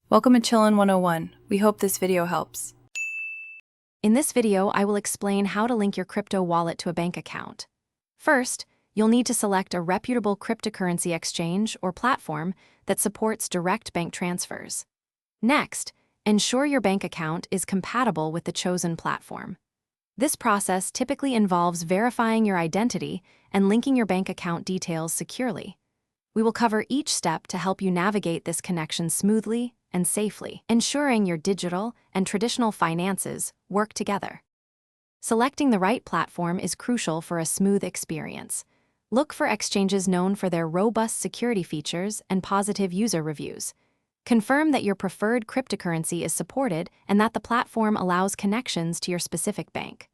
Welcome to Chillin' 101. We hope this video helps. In this video, I will explain how to link your crypto wallet to a bank account. First, you'll need to select a reputable cryptocurrency exchange or platform that supports direct bank transfers. Next, ensure your bank account is compatible with the chosen platform. This process typically involves verifying your identity and linking your bank account details securely. We will cover each step to help you navigate this connection smoothly and safely, ensuring your digital and traditional finances work together. Selecting the right platform is crucial for a smooth experience. Look for exchanges known for their robust security features and positive user reviews. Confirm that your preferred cryptocurrency is supported and that the platform allows connections to your specific bank.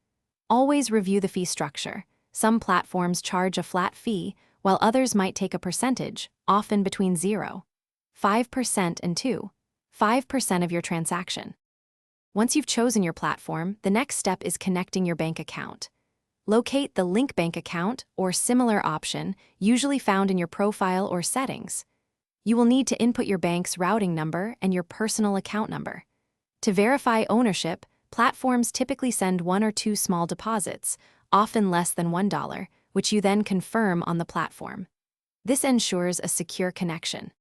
Always review the fee structure. Some platforms charge a flat fee, while others might take a percentage, often between 0.5% and 2.5% of your transaction. Once you've chosen your platform, the next step is connecting your bank account. Locate the Link Bank Account or similar option, usually found in your profile or settings. You will need to input your bank's routing number and your personal account number. To verify ownership, platforms typically send 1 or 2 small deposits, often less than $1, which you then confirm on the platform. This ensures a secure connection.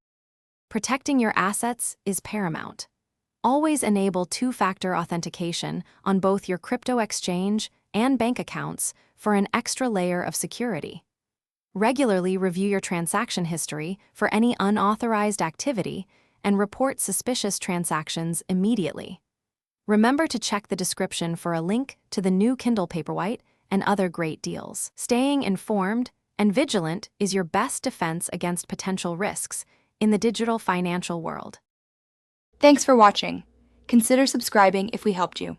Protecting your assets is paramount. Always enable two-factor authentication on both your crypto exchange and bank accounts for an extra layer of security. Regularly review your transaction history for any unauthorized activity and report suspicious transactions immediately. Remember to check the description for a link to the new Kindle Paperwhite and other great deals. Staying informed and vigilant is your best defense against potential risks in the digital financial world. Thanks for watching. Consider subscribing if we helped you.